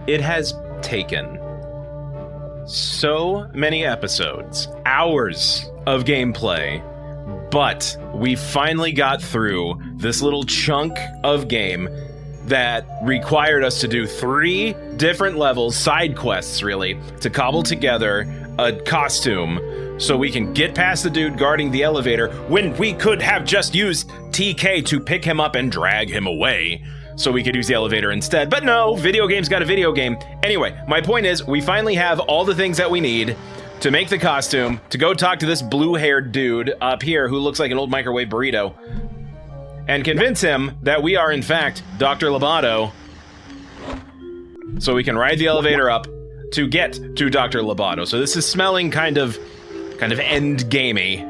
It has taken so many episodes, hours of gameplay, but we finally got through this little chunk of game that required us to do 3 different levels, side quests really, to cobble together a costume so we can get past the dude guarding the elevator when we could have just used TK to pick him up and drag him away so we could use the elevator instead. But no, video game's got a video game. Anyway, my point is we finally have all the things that we need to make the costume, to go talk to this blue-haired dude up here who looks like an old microwave burrito, and convince him that we are, in fact, Dr. Loboto, so we can ride the elevator up to get to Dr. Loboto. So this is smelling kind of end-gamey.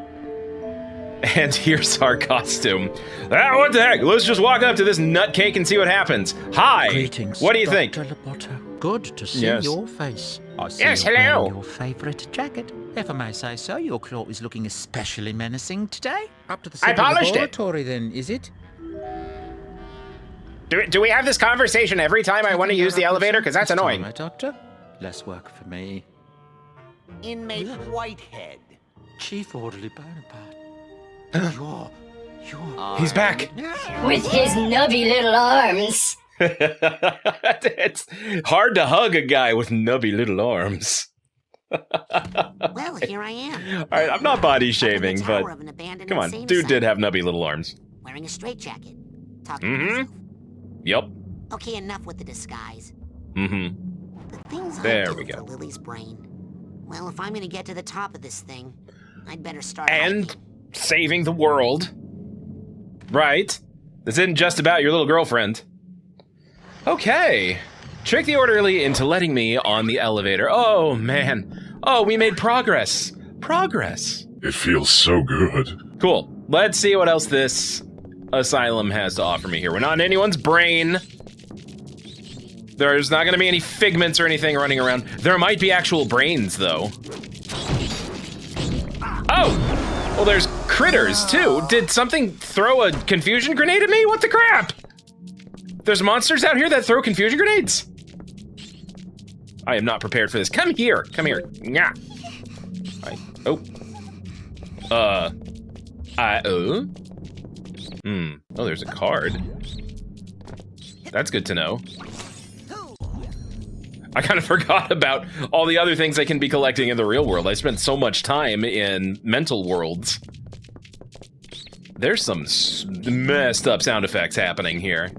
And here's our costume. What the heck? Let's just walk up to this nutcake and see what happens. Hi! Greetings, what do you think? Dr. Loboto. Good to see your face. I see Yes, you're hello. wearing your favourite jacket. If I may say so, your cloak is looking especially menacing today. Up to the I polished it. laboratory then, is it? Do we have this conversation every time I want to use the elevator? Because that's This time, annoying. eh, Doctor? Less work for me. Inmate Whitehead. Chief Orderly Bonaparte. you're... He's back. With his nubby little arms. It's hard to hug a guy with nubby little arms. Well, here I am. All right, I'm not body shaving, but Tower of an abandoned come on, insane dude did asylum. have nubby little arms. Wearing a straitjacket. Talking to myself. Yep. Okay, enough with the disguise. Mm-hmm. The things There I we do go. for Lily's brain. Well, if I'm gonna get to the top of this thing, I'd better start And hiking. saving the world. Right. This isn't just about your little girlfriend. Okay. Trick the orderly into letting me on the elevator. Oh, man. Oh, we made progress. Progress. It feels so good. Cool. Let's see what else this asylum has to offer me here. We're not in anyone's brain. There's not going to be any figments or anything running around. There might be actual brains, though. Oh! Well, there's critters, too. Did something throw a confusion grenade at me? What the crap? There's monsters out here that throw confusion grenades? I am not prepared for this. Come here. Come here. Nyah. Oh. Oh, there's a card. That's good to know. I kind of forgot about all the other things I can be collecting in the real world. I spent so much time in mental worlds. There's some messed up sound effects happening here.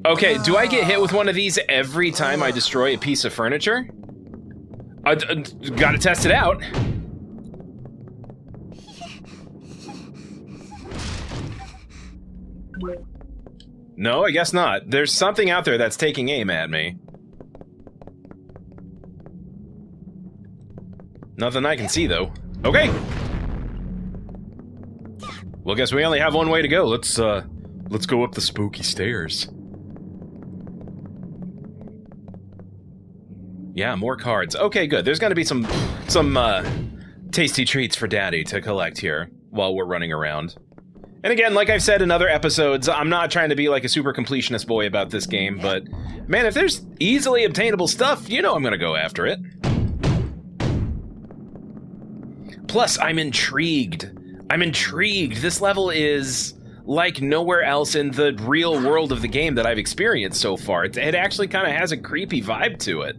Okay, do I get hit with one of these every time I destroy a piece of furniture? Gotta test it out. No, I guess not. There's something out there that's taking aim at me. Nothing I can see, though. Okay. Well, guess we only have one way to go. Let's go up the spooky stairs. Yeah, more cards. Okay, good. There's gonna be some tasty treats for Daddy to collect here while we're running around. And again, like I've said in other episodes, I'm not trying to be like a super completionist boy about this game, but man, if there's easily obtainable stuff, you know I'm gonna go after it. Plus, I'm intrigued. I'm intrigued. This level is like nowhere else in the real world of the game that I've experienced so far. It actually kind of has a creepy vibe to it.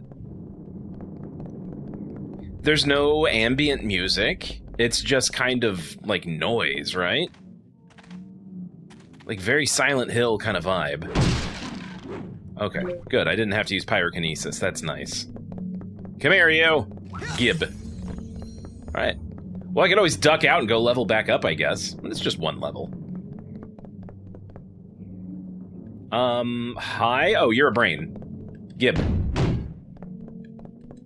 There's no ambient music. It's just kind of like noise, right? Like very Silent Hill kind of vibe. Okay, good. I didn't have to use pyrokinesis. That's nice. Come here, you. Gib. All right. Well, I could always duck out and go level back up, I guess. It's just one level. Hi? Oh, you're a brain. Gib.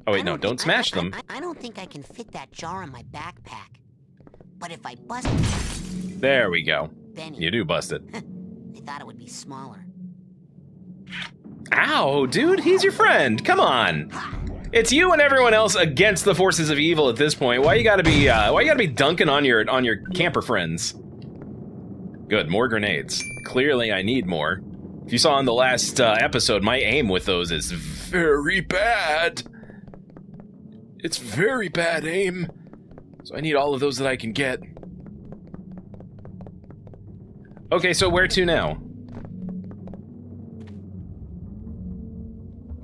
Oh, wait, no, don't smash them. I don't think I can fit that jar in my backpack. But if I bust There we go. Benny, You do bust it. I thought it would be smaller. Ow, dude, he's your friend. Come on. It's you and everyone else against the forces of evil at this point. Why you gotta be dunking on your camper friends? Good, more grenades. Clearly I need more. If you saw in the last episode, my aim with those is very bad. It's very bad aim. So I need all of those that I can get. Okay, so where to now?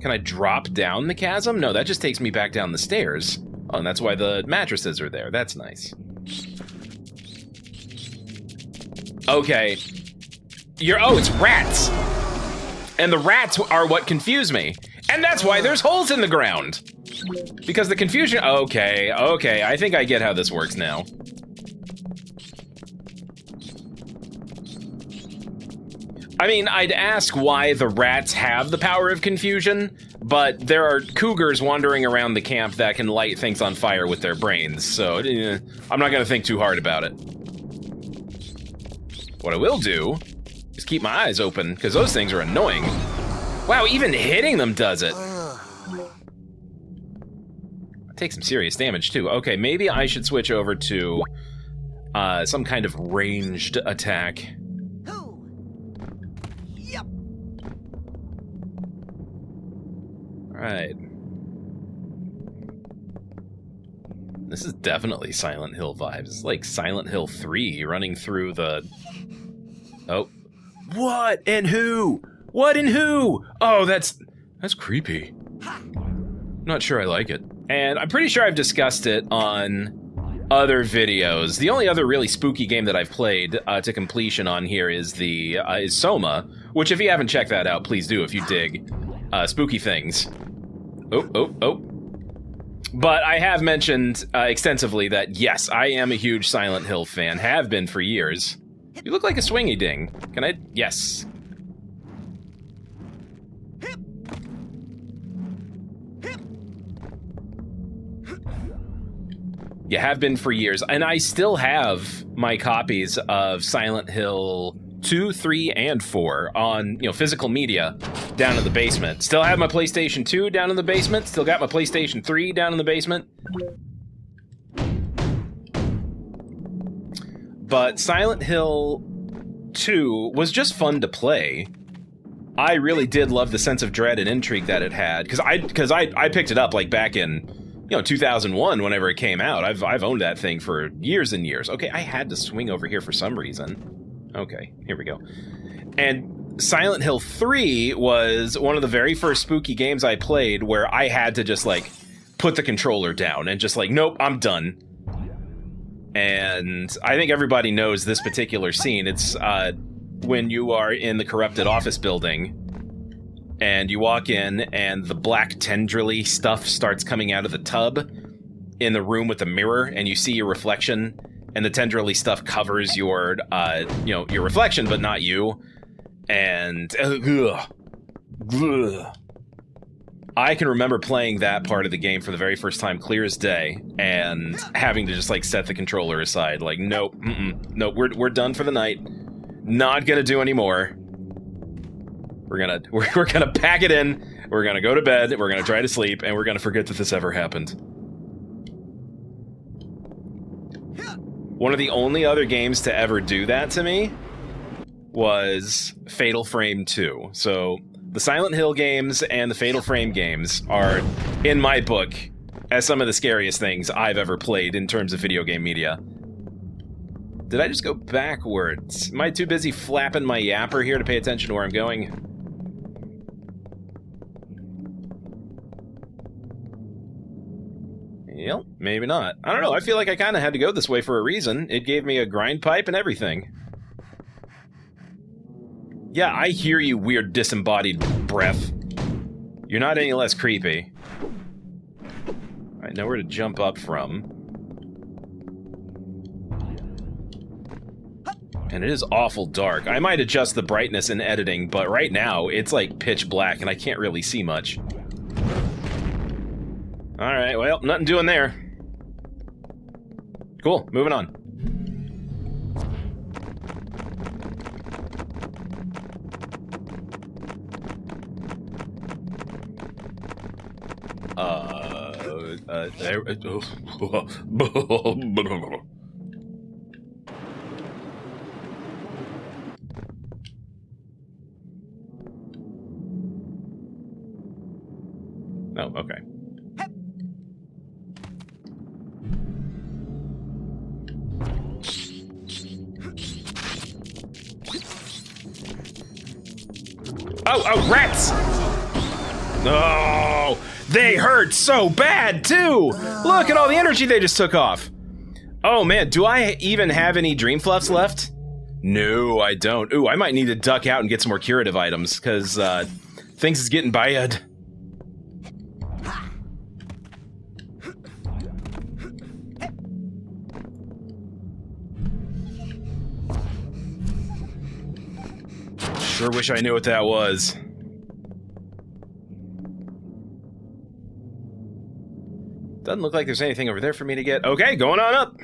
Can I drop down the chasm? No, that just takes me back down the stairs. Oh, and that's why the mattresses are there. That's nice. Okay. Oh, it's rats! And the rats are what confuse me. And that's why there's holes in the ground. Because the confusion... Okay, I think I get how this works now. I mean, I'd ask why the rats have the power of confusion, but there are cougars wandering around the camp that can light things on fire with their brains, so I'm not gonna think too hard about it. What I will do is keep my eyes open, because those things are annoying. Wow, even hitting them does it. I take some serious damage, too. Okay, maybe I should switch over to some kind of ranged attack. Alright. This is definitely Silent Hill vibes. It's like Silent Hill 3 running through the... Oh. What and who? What and who? Oh, that's creepy. Not sure I like it. And I'm pretty sure I've discussed it on other videos. The only other really spooky game that I've played to completion on here is Soma, which if you haven't checked that out, please do if you dig spooky things. Oh. But I have mentioned extensively that, yes, I am a huge Silent Hill fan. Have been for years. You look like a swingy ding. Can I? Yes. You have been for years. And I still have my copies of Silent Hill 2, 3, and 4 on, physical media down in the basement. Still have my PlayStation 2 down in the basement. Still got my PlayStation 3 down in the basement. But Silent Hill 2 was just fun to play. I really did love the sense of dread and intrigue that it had, because I picked it up like back in 2001 whenever it came out. I've owned that thing for years and years. Okay, I had to swing over here for some reason. Okay, here we go. And Silent Hill 3 was one of the very first spooky games I played where I had to just, put the controller down and just nope, I'm done. And I think everybody knows this particular scene. It's when you are in the corrupted office building and you walk in and the black tendrily stuff starts coming out of the tub in the room with the mirror, and you see your reflection. And the tendrily stuff covers your, your reflection, but not you. And I can remember playing that part of the game for the very first time, clear as day, and having to just set the controller aside. Nope, nope, we're done for the night. Not gonna do any more. We're gonna pack it in. We're gonna go to bed. We're gonna try to sleep, and we're gonna forget that this ever happened. One of the only other games to ever do that to me was Fatal Frame 2. So the Silent Hill games and the Fatal Frame games are, in my book, as some of the scariest things I've ever played in terms of video game media. Did I just go backwards? Am I too busy flapping my yapper here to pay attention to where I'm going? Yep, maybe not. I don't know, I feel like I kind of had to go this way for a reason. It gave me a grind pipe and everything. Yeah, I hear you, weird disembodied breath. You're not any less creepy. Alright, now where to jump up from. And it is awful dark. I might adjust the brightness in editing, but right now, it's pitch black and I can't really see much. Alright, well, nothing doing there. Cool, moving on. No, okay. Oh, rats! No, they hurt so bad too. Look at all the energy they just took off. Oh man, do I even have any dream fluffs left? No, I don't. Ooh, I might need to duck out and get some more curative items because things is getting bad. Sure wish I knew what that was. Doesn't look like there's anything over there for me to get. Okay, going on up.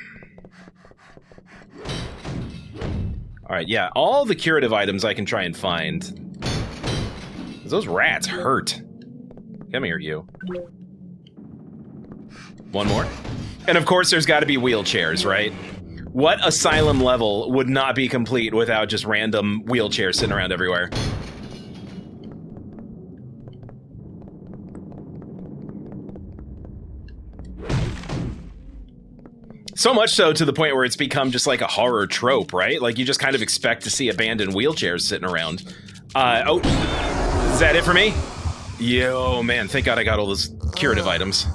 Alright, yeah, all the curative items I can try and find. Those rats hurt. Come here, you. One more. And of course there's gotta be wheelchairs, right? What asylum level would not be complete without just random wheelchairs sitting around everywhere? So much so to the point where it's become just like a horror trope, right? Like you just kind of expect to see abandoned wheelchairs sitting around. Oh, is that it for me? Yo, man, thank God I got all those curative items.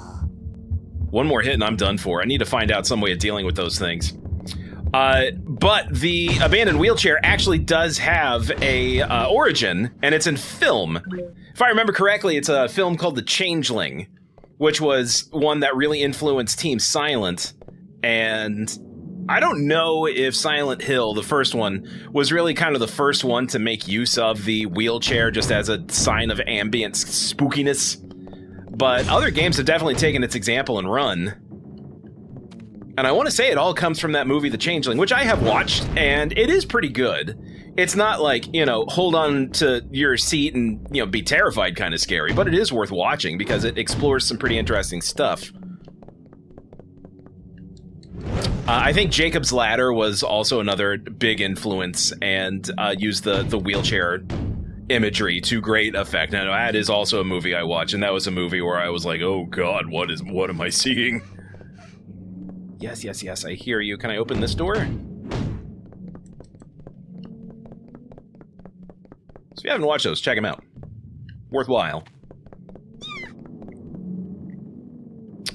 One more hit and I'm done for. I need to find out some way of dealing with those things. But the abandoned wheelchair actually does have a origin, and it's in film. If I remember correctly, it's a film called The Changeling, which was one that really influenced Team Silent. And I don't know if Silent Hill, the first one, was really kind of the first one to make use of the wheelchair just as a sign of ambient spookiness. But other games have definitely taken its example and run. And I want to say it all comes from that movie, The Changeling, which I have watched, and it is pretty good. It's not like, you know, hold on to your seat and, you know, be terrified kind of scary, but it is worth watching because it explores some pretty interesting stuff. I think Jacob's Ladder was also another big influence and used the wheelchair imagery to great effect. Now, that is also a movie I watched, and that was a movie where I was like, oh god, what am I seeing? Yes, yes, yes, I hear you. Can I open this door? So if you haven't watched those, check them out. Worthwhile.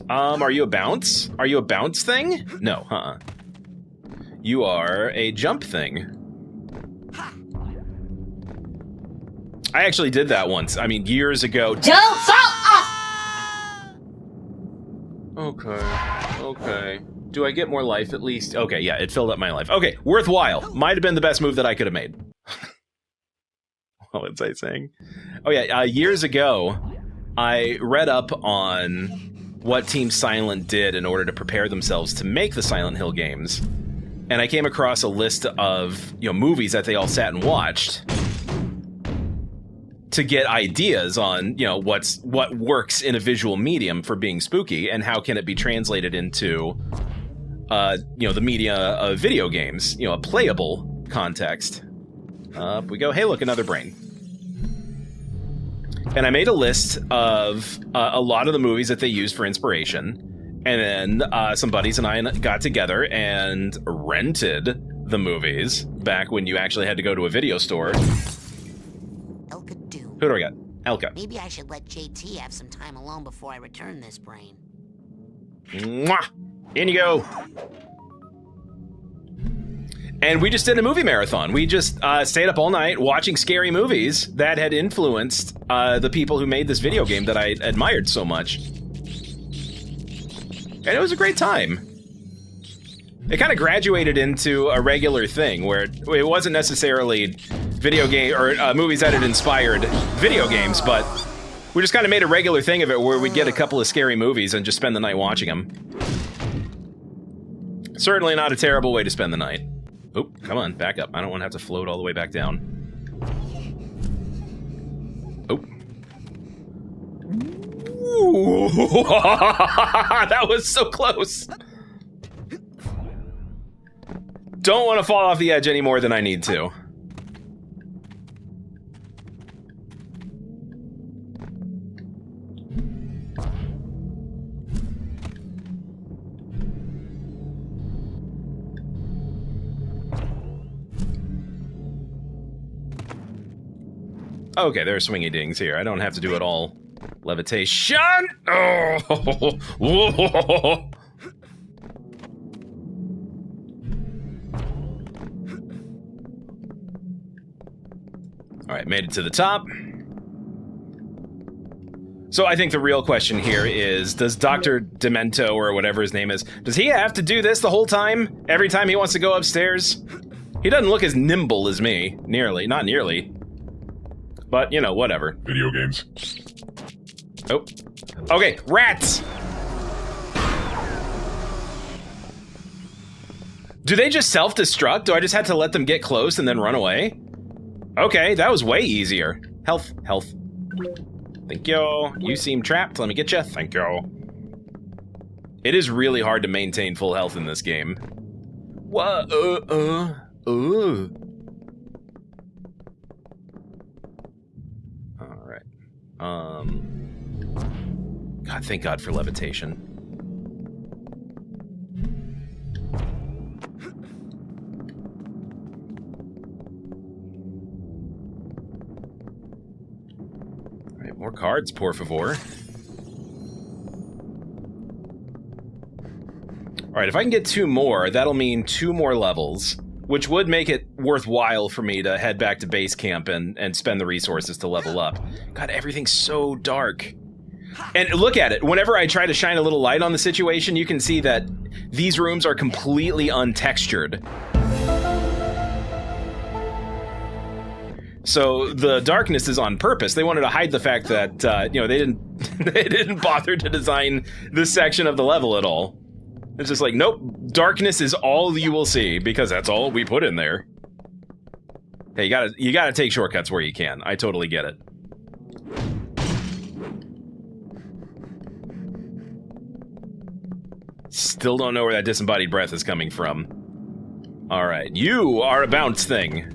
Are you a bounce? Are you a bounce thing? No, You are a jump thing. I actually did that once. I mean, years ago. Don't fall off! Okay. Do I get more life at least? Okay, yeah, it filled up my life. Okay, worthwhile. Might have been the best move that I could have made. What was I saying? Oh yeah, years ago, I read up on what Team Silent did in order to prepare themselves to make the Silent Hill games. And I came across a list of, you know, movies that they all sat and watched to get ideas on, you know, what works in a visual medium for being spooky and how can it be translated into, you know, the media of video games, you know, a playable context. Up we go. Hey, look, another brain. And I made a list of a lot of the movies that they used for inspiration. And then some buddies and I got together and rented the movies back when you actually had to go to a video store. Who do I got? Elka. Maybe I should let JT have some time alone before I return this brain. Mwah! In you go. And we just did a movie marathon. We just stayed up all night watching scary movies that had influenced the people who made this video game that I admired so much. And it was a great time. It kind of graduated into a regular thing where it wasn't necessarily video game or movies that had inspired video games, but we just kind of made a regular thing of it where we'd get a couple of scary movies and just spend the night watching them. Certainly not a terrible way to spend the night. Oh, come on, back up. I don't want to have to float all the way back down. Oh. Ooh. That was so close. Don't want to fall off the edge any more than I need to. Okay, there are swingy dings here. I don't have to do it all. Levitation! Oh! Whoa. Alright, made it to the top. So I think the real question here is, does Dr. Demento, or whatever his name is, does he have to do this the whole time? Every time he wants to go upstairs? He doesn't look as nimble as me. Nearly. Not nearly. But, you know, whatever. Video games. Oh. Okay, rats! Do they just self-destruct? Do I just have to let them get close and then run away? Okay, that was way easier. Health, health. Thank you. You seem trapped. Let me get you. Thank you. It is really hard to maintain full health in this game. What? Alright. God, thank God for levitation. Alright, more cards, por favor. Alright, if I can get 2 more, that'll mean 2 more levels, which would make it worthwhile for me to head back to base camp and spend the resources to level up. God, everything's so dark. And look at it, whenever I try to shine a little light on the situation, you can see that these rooms are completely untextured. So the darkness is on purpose. They wanted to hide the fact that, you know, they didn't bother to design this section of the level at all. It's just like, nope, darkness is all you will see, because that's all we put in there. Hey, you gotta take shortcuts where you can. I totally get it. Still don't know where that disembodied breath is coming from. Alright, you are a bounce thing.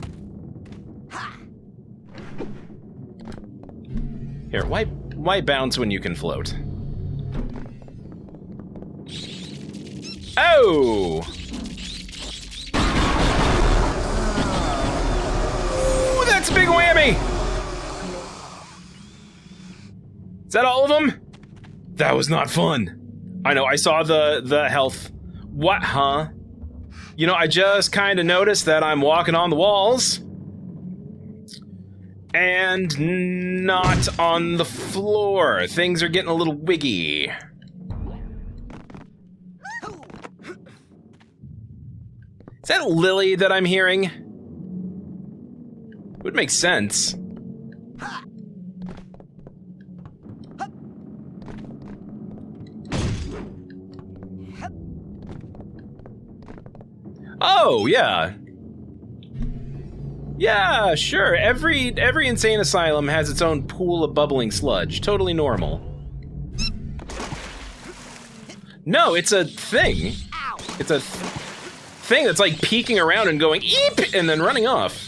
Here, why bounce when you can float? Oh! Ooh, that's a big whammy! Is that all of them? That was not fun. I know, I saw the health. What, huh? You know, I just kind of noticed that I'm walking on the walls. And not on the floor. Things are getting a little wiggy. Is that Lily that I'm hearing? Would make sense. Oh, yeah. Yeah, sure. Every insane asylum has its own pool of bubbling sludge. Totally normal. No, it's a thing. It's a thing that's like peeking around and going eep and then running off.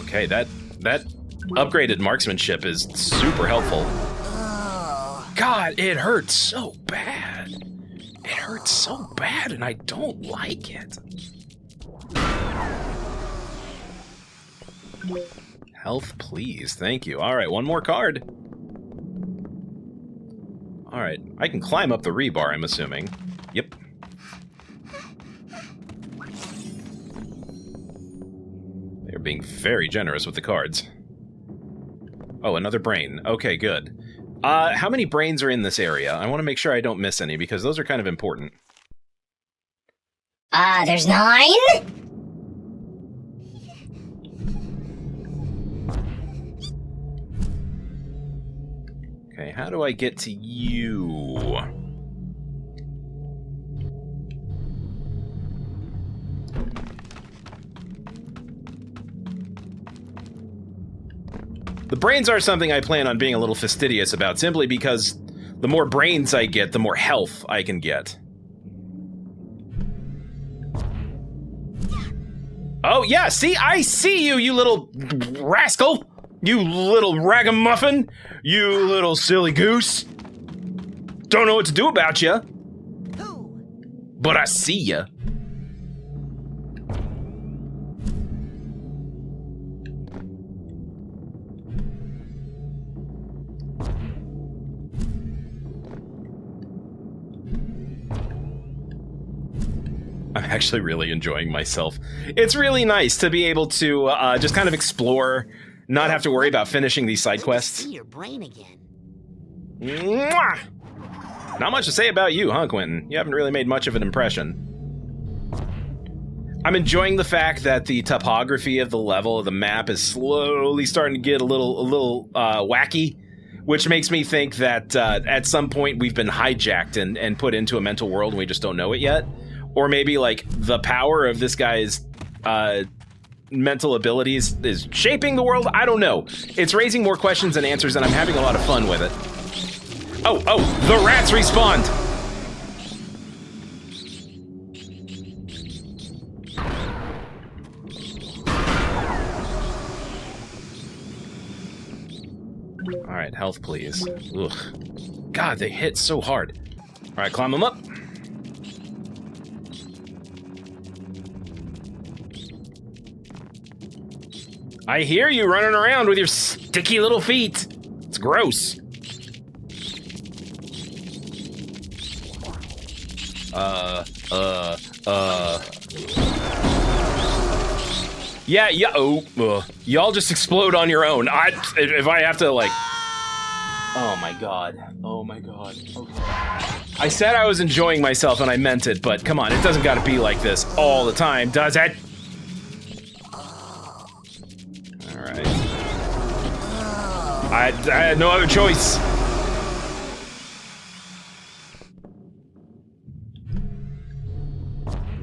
Okay, that upgraded marksmanship is super helpful. God, it hurts so bad. It hurts so bad and I don't like it. Health, please. Thank you. All right, one more card. All right, I can climb up the rebar, I'm assuming. Yep. They're being very generous with the cards. Oh, another brain. Okay, good. How many brains are in this area? I want to make sure I don't miss any, because those are kind of important. There's 9? Okay, how do I get to you? The brains are something I plan on being a little fastidious about, simply because the more brains I get, the more health I can get. Oh, yeah, see? I see you, you little rascal! You little ragamuffin! You little silly goose! Don't know what to do about you. But I see ya. I'm actually really enjoying myself. It's really nice to be able to just kind of explore, not have to worry about finishing these side Good to quests. see your brain again. Mwah! Not much to say about you, huh, Quentin? You haven't really made much of an impression. I'm enjoying the fact that the topography of the level of the map is slowly starting to get a little wacky, which makes me think that at some point we've been hijacked and put into a mental world and we just don't know it yet. Or maybe, like, the power of this guy's mental abilities is shaping the world? I don't know. It's raising more questions than answers, and I'm having a lot of fun with it. Oh, the rats respawned! Alright, health, please. Ugh. God, they hit so hard. Alright, climb them up. I hear you running around with your sticky little feet. It's gross. Yeah, y'all just explode on your own. If I have to, like... Oh my god. Okay. I said I was enjoying myself and I meant it, but come on, it doesn't gotta be like this all the time, does it? Alright. I had no other choice.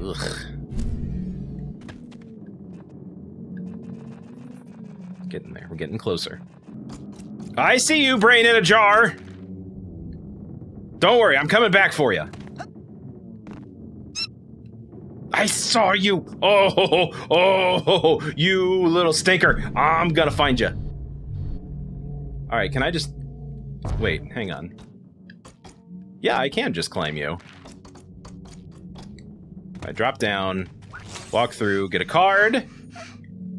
Ugh. Getting there. We're getting closer. I see you, brain in a jar. Don't worry, I'm coming back for you. I saw you. Oh, you little stinker. I'm gonna find you. All right, can I just... Wait, hang on. Yeah, I can just claim you. I drop down, walk through, get a card,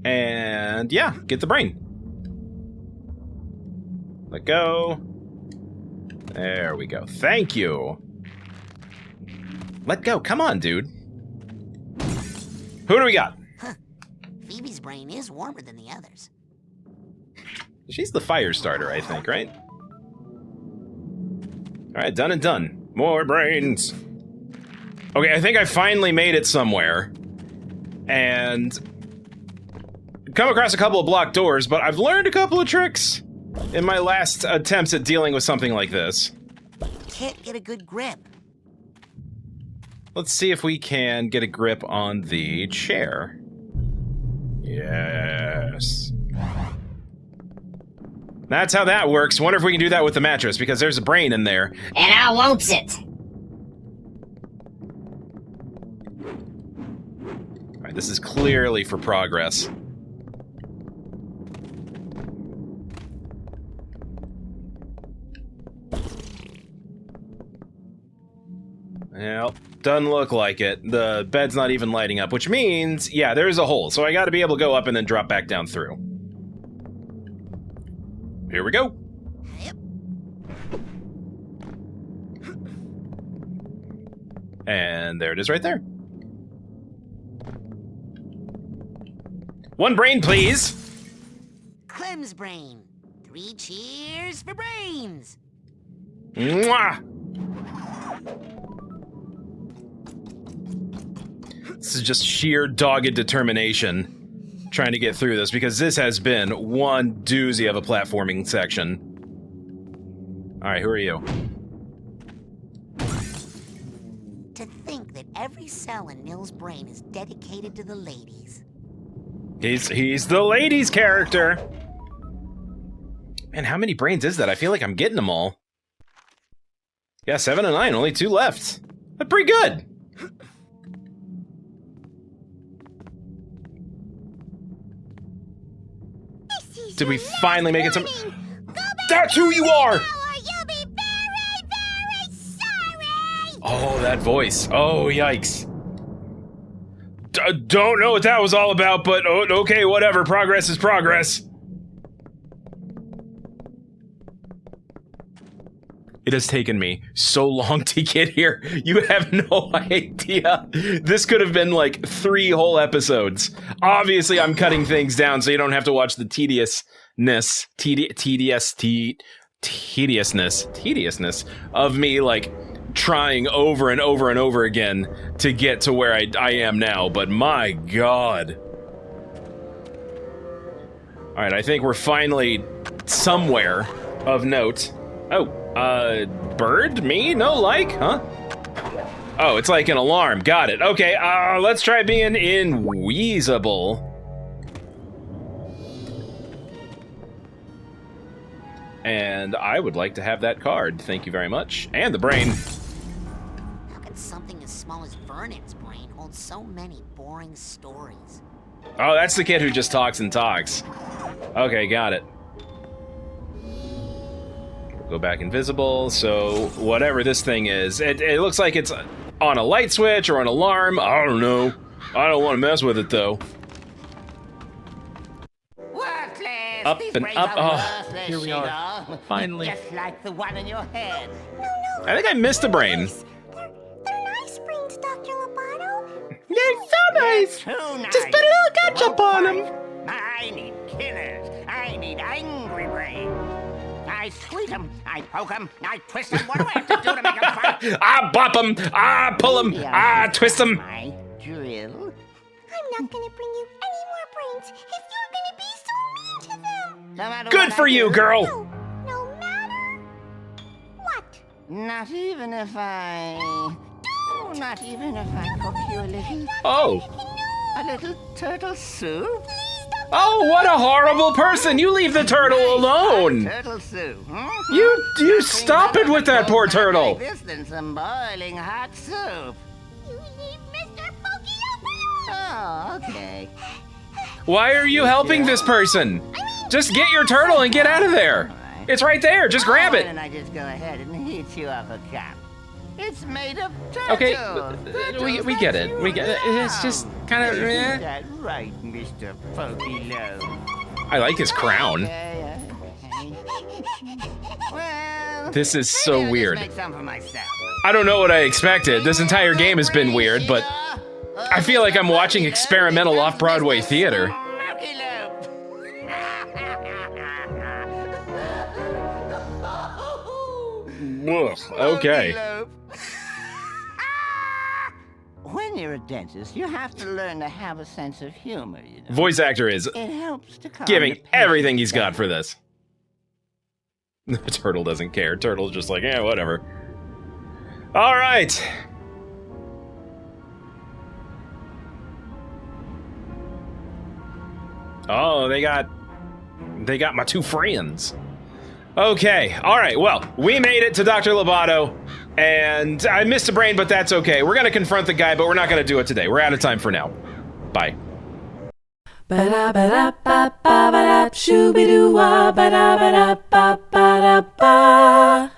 and yeah, get the brain. Let go. There we go. Thank you. Let go. Come on, dude. Who do we got? Huh. Phoebe's brain is warmer than the others. She's the fire starter, I think, right? Alright, done and done. More brains. Okay, I think I finally made it somewhere. And... come across a couple of blocked doors, but I've learned a couple of tricks in my last attempts at dealing with something like this. Can't get a good grip. Let's see if we can get a grip on the chair. Yes. That's how that works. Wonder if we can do that with the mattress, because there's a brain in there. And I wants it. Alright, this is clearly for progress. Well, doesn't look like it. The bed's not even lighting up, which means, yeah, there's a hole. So I gotta be able to go up and then drop back down through. Here we go. Yep. And there it is right there. One brain, please. Clem's brain. 3 cheers for brains. Mwah! This is just sheer dogged determination trying to get through this, because this has been one doozy of a platforming section. Alright, who are you? To think that every cell in Nil's brain is dedicated to the ladies. He's the ladies character! Man, how many brains is that? I feel like I'm getting them all. Yeah, 7 and 9, only 2 left. That's pretty good! Did we finally make it some... That's who you are! You'll be very, very sorry. Oh, that voice. Oh, yikes. Don't know what that was all about, but okay, whatever. Progress is progress. It It has taken me so long to get here. You have no idea. This could have been like 3 whole episodes. Obviously, I'm cutting things down so you don't have to watch the tediousness of me like trying over and over and over again to get to where I am now. But my God. All right, I think we're finally somewhere of note. Oh, bird? Me? No like? Huh? Oh, it's like an alarm. Got it. Okay, let's try being invisible. And I would like to have that card. Thank you very much. And the brain. How can something as small as Vernon's brain hold so many boring stories? Oh, that's the kid who just talks and talks. Okay, got it. Go back invisible, so whatever this thing is, it looks like it's on a light switch or an alarm. I don't know. I don't want to mess with it, though. Worthless! Up These and brains up. are Oh, worthless, here we are. Sheila. Finally. Just like the one in your head. No, I think I missed a brain. they're nice brains, Dr. Lobato. They're so nice. Too nice. Just put a little ketchup on them. I need killers. I need angry brains. I squeeze them, I poke them, I twist them. What do I have to do to make them fight? I bop them. I pull them. I twist them. My drill. I'm not gonna bring you any more brains if you're gonna be so mean to them. No matter Good what for I you, do. girl. No matter what. Not even if I... Not even if I cook you a little... Oh. A little turtle soup? Oh, what a horrible person. You leave the turtle alone. Turtle soup. Hmm? You stop it with that poor turtle. Like this than some boiling hot soup. You leave Mr. Pokey alone. Oh, okay. Why are you helping this person? Just get your turtle and get out of there. It's right there. Just grab Why it. don't I just go ahead and heat you up a cup? It's made of turtle. Okay, we get it. We get it. It's just kind of. Isn't that right, Mr. Pokey Low? I like his crown. Okay. Well, This is so maybe I'll weird. Just make some for myself. I don't know what I expected. This entire game has been weird, but I feel like I'm watching experimental off-Broadway theater. Pokey Low. Ugh, okay. When you're a dentist, you have to learn to have a sense of humor, you know. Voice actor is It helps to calm giving your patients everything he's got down. for this. Turtle doesn't care. Turtle's just like, yeah, whatever. All right. Oh, they got my 2 friends. Okay, all right, well, we made it to Dr. Lobato, and I missed a brain, but that's okay. We're gonna confront the guy, but we're not gonna do it today. We're out of time for now. Bye. Ba-da-ba-da-ba-ba-ba-da, shoo-be-doo-wah, ba-da-ba-da-ba-ba-da-ba.